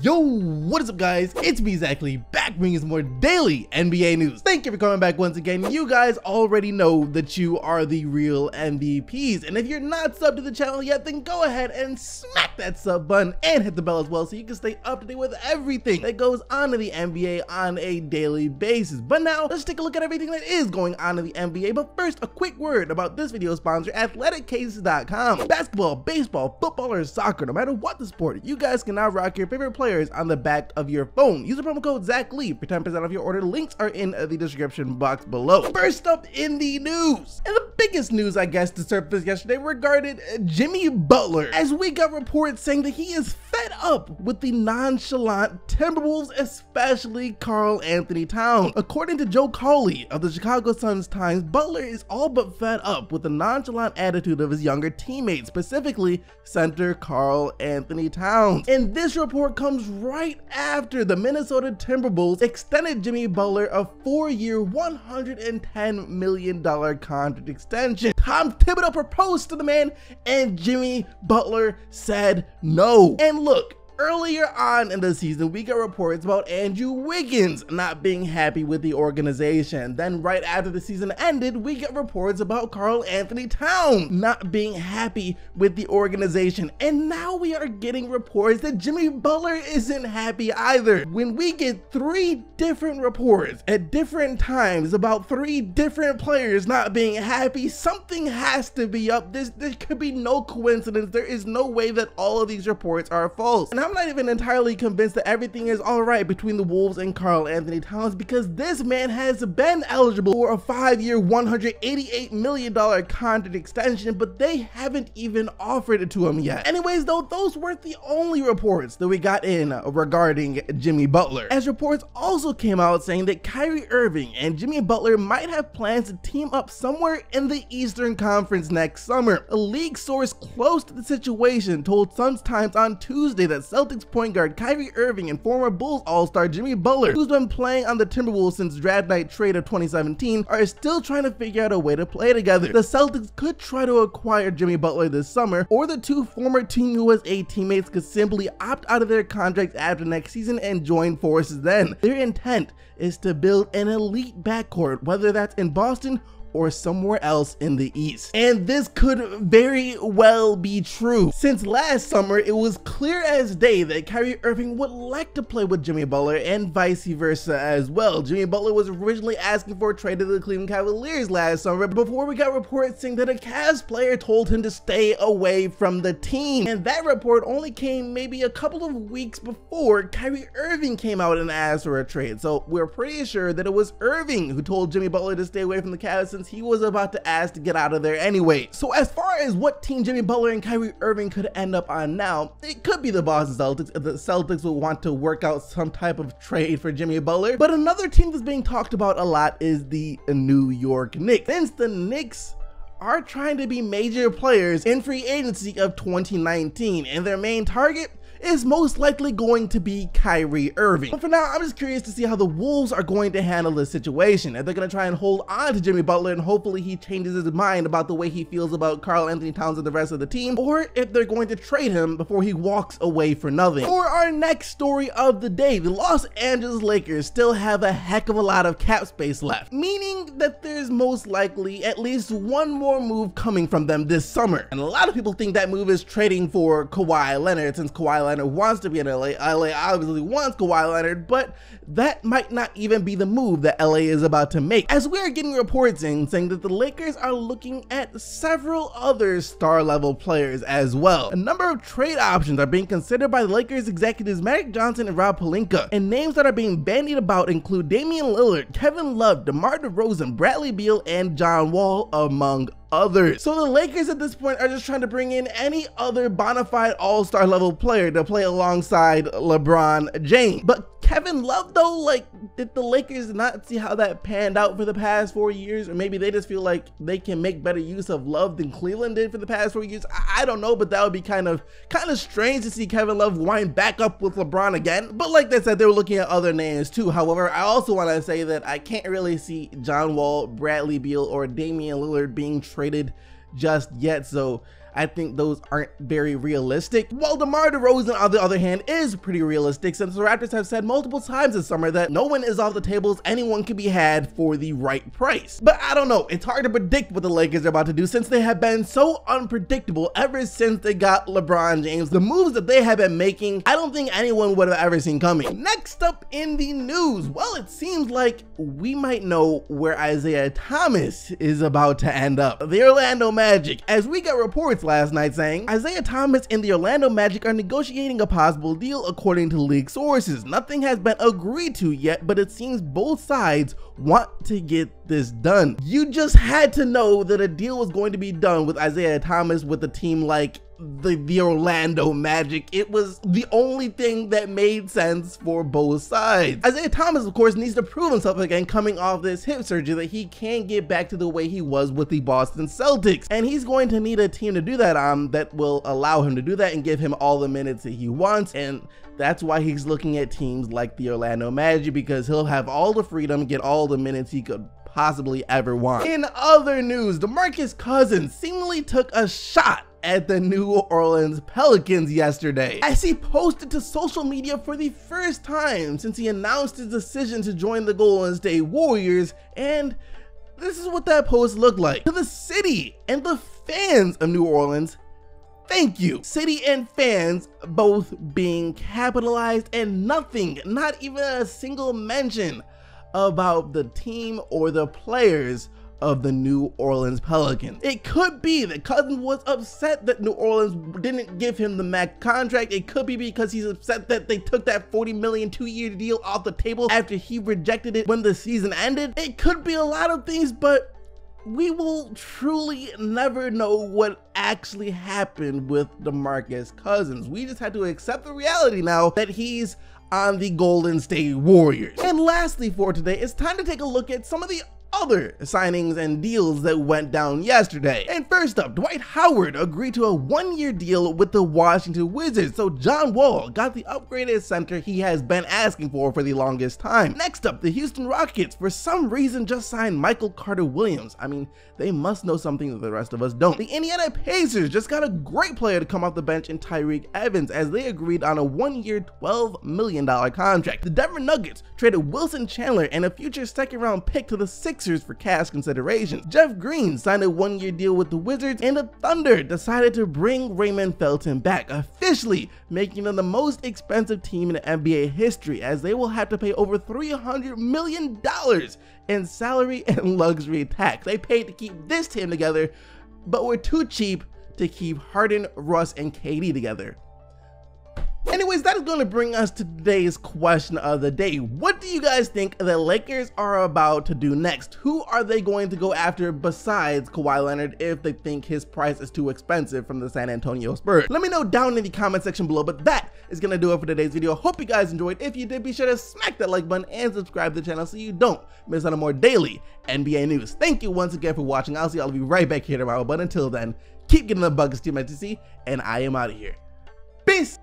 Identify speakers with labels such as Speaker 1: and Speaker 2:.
Speaker 1: Yo, what is up guys? It's me exactly back bringing some more daily NBA news. Thank you for coming back once again. You guys already know that you are the real MVPs, and if you're not subbed to the channel yet, then go ahead and smack that sub button and hit the bell as well so you can stay up to date with everything that goes on in the NBA on a daily basis. But now let's take a look at everything that is going on in the NBA. But first, a quick word about this video sponsor, athleticcases.com. Basketball, baseball, football, or soccer, no matter what the sport, you guys can now rock your favorite players on the back of your phone. Use the promo code ZachLee for 10% off your order. Links are in the description box below. First up in the news, and the biggest news I guess to surface yesterday regarded Jimmy Butler, as we got reports saying that he is fed up with the nonchalant Timberwolves, especially Karl Anthony Towns. According to Joe Cawley of the Chicago Sun-Times, Butler is all but fed up with the nonchalant attitude of his younger teammates, specifically center Karl Anthony Towns. And this report comes right after the Minnesota Timberwolves extended Jimmy Butler a 4-year, $110 million contract extension. Tom Thibodeau proposed to the man and Jimmy Butler said no. And look, earlier on in the season, we got reports about Andrew Wiggins not being happy with the organization. Then right after the season ended, we get reports about Karl Anthony Towns not being happy with the organization. And now we are getting reports that Jimmy Butler isn't happy either. When we get 3 different reports at different times about 3 different players not being happy, something has to be up. There could be no coincidence. There is no way that all of these reports are false. And I'm not even entirely convinced that everything is all right between the Wolves and Karl Anthony Towns, because this man has been eligible for a 5-year, $188 million contract extension, but they haven't even offered it to him yet. Anyways, though, those weren't the only reports that we got in regarding Jimmy Butler, as reports also came out saying that Kyrie Irving and Jimmy Butler might have plans to team up somewhere in the Eastern Conference next summer. A league source close to the situation told Sun-Times on Tuesday that Celtics point guard Kyrie Irving and former Bulls all-star Jimmy Butler, who's been playing on the Timberwolves since draft night trade of 2017, are still trying to figure out a way to play together. The Celtics could try to acquire Jimmy Butler this summer, or the 2 former Team USA teammates could simply opt out of their contracts after next season and join forces then. Their intent is to build an elite backcourt, whether that's in Boston or somewhere else in the East. And this could very well be true, since last summer it was clear as day that Kyrie Irving would like to play with Jimmy Butler and vice versa as well. Jimmy Butler was originally asking for a trade to the Cleveland Cavaliers last summer before we got reports saying that a Cavs player told him to stay away from the team. And that report only came maybe a couple of weeks before Kyrie Irving came out and asked for a trade. So we're pretty sure that it was Irving who told Jimmy Butler to stay away from the Cavs, since he was about to ask to get out of there anyway. So as far as what team Jimmy Butler and Kyrie Irving could end up on now, it could be the Boston Celtics if the Celtics will want to work out some type of trade for Jimmy Butler. But another team that's being talked about a lot is the New York Knicks, since the Knicks are trying to be major players in free agency of 2019, and their main target is most likely going to be Kyrie Irving. But for now, I'm just curious to see how the Wolves are going to handle this situation. If they're going to try and hold on to Jimmy Butler and hopefully he changes his mind about the way he feels about Karl Anthony Towns and the rest of the team, or if they're going to trade him before he walks away for nothing. For our next story of the day, the Los Angeles Lakers still have a heck of a lot of cap space left, meaning that there's most likely at least one more move coming from them this summer. And a lot of people think that move is trading for Kawhi Leonard, since Kawhi Leonard wants to be in LA. LA obviously wants Kawhi Leonard, but that might not even be the move that LA is about to make, as we are getting reports in saying that the Lakers are looking at several other star level players as well. A number of trade options are being considered by the Lakers executives Magic Johnson and Rob Pelinka, and names that are being bandied about include Damian Lillard, Kevin Love, DeMar DeRozan, Bradley Beal, and John Wall, among others. So the Lakers at this point are just trying to bring in any other bona fide all-star level player to play alongside LeBron James. But Kevin Love though, like, did the Lakers not see how that panned out for the past 4 years? Or maybe they just feel like they can make better use of Love than Cleveland did for the past 4 years. I don't know, but that would be kind of strange to see Kevin Love wind back up with LeBron again. But like they said, they were looking at other names too. However, I also want to say that I can't really see John Wall, Bradley Beal, or Damian Lillard being traded just yet. So I think those aren't very realistic. While DeMar DeRozan, on the other hand, is pretty realistic, since the Raptors have said multiple times this summer that no one is off the table, anyone can be had for the right price. But I don't know, it's hard to predict what the Lakers are about to do since they have been so unpredictable ever since they got LeBron James. The moves that they have been making, I don't think anyone would have ever seen coming. Next up in the news, well, it seems like we might know where Isiah Thomas is about to end up. The Orlando Magic, as we got reports last night saying Isiah Thomas and the Orlando Magic are negotiating a possible deal according to league sources. Nothing has been agreed to yet, but it seems both sides want to get this done. You just had to know that a deal was going to be done with Isiah Thomas with a team like the Orlando Magic. It was the only thing that made sense for both sides. Isiah Thomas, of course, needs to prove himself again coming off this hip surgery that he can get back to the way he was with the Boston Celtics. And he's going to need a team to do that that will allow him to do that and give him all the minutes that he wants. And that's why he's looking at teams like the Orlando Magic, because he'll have all the freedom, get all the minutes he could possibly ever want. In other news, DeMarcus Cousins seemingly took a shot at the New Orleans Pelicans yesterday, as he posted to social media for the first time since he announced his decision to join the Golden State Warriors. And this is what that post looked like. To the city and the fans of New Orleans, thank you. City and fans both being capitalized, and nothing, not even a single mention about the team or the players of the New Orleans Pelicans. It could be that Cousins was upset that New Orleans didn't give him the max contract. It could be because he's upset that they took that $40 million 2-year deal off the table after he rejected it when the season ended. It could be a lot of things, but we will truly never know what actually happened with DeMarcus Cousins. We just had to accept the reality now that he's on the Golden State Warriors. And lastly for today, it's time to take a look at some of the other signings and deals that went down yesterday. And first up, Dwight Howard agreed to a 1-year deal with the Washington Wizards, so John Wall got the upgraded center he has been asking for the longest time. Next up, the Houston Rockets for some reason just signed Michael Carter-Williams. I mean, they must know something that the rest of us don't. The Indiana Pacers just got a great player to come off the bench in Tyreke Evans, as they agreed on a 1-year $12 million contract. The Denver Nuggets traded Wilson Chandler and a future 2nd-round pick to the Sixers for cash considerations. Jeff Green signed a 1-year deal with the Wizards, and the Thunder decided to bring Raymond Felton back, officially making them the most expensive team in NBA history, as they will have to pay over $300 million in salary and luxury tax. They paid to keep this team together, but were too cheap to keep Harden, Russ, and KD together. Anyways, that is going to bring us to today's question of the day. What do you guys think the Lakers are about to do next? Who are they going to go after besides Kawhi Leonard if they think his price is too expensive from the San Antonio Spurs? Let me know down in the comment section below, but that is going to do it for today's video. Hope you guys enjoyed. If you did, be sure to smack that like button and subscribe to the channel so you don't miss out on more daily NBA news. Thank you once again for watching. I'll see y'all be right back here tomorrow, but until then, keep getting the buckets to see, and I am out of here. Peace!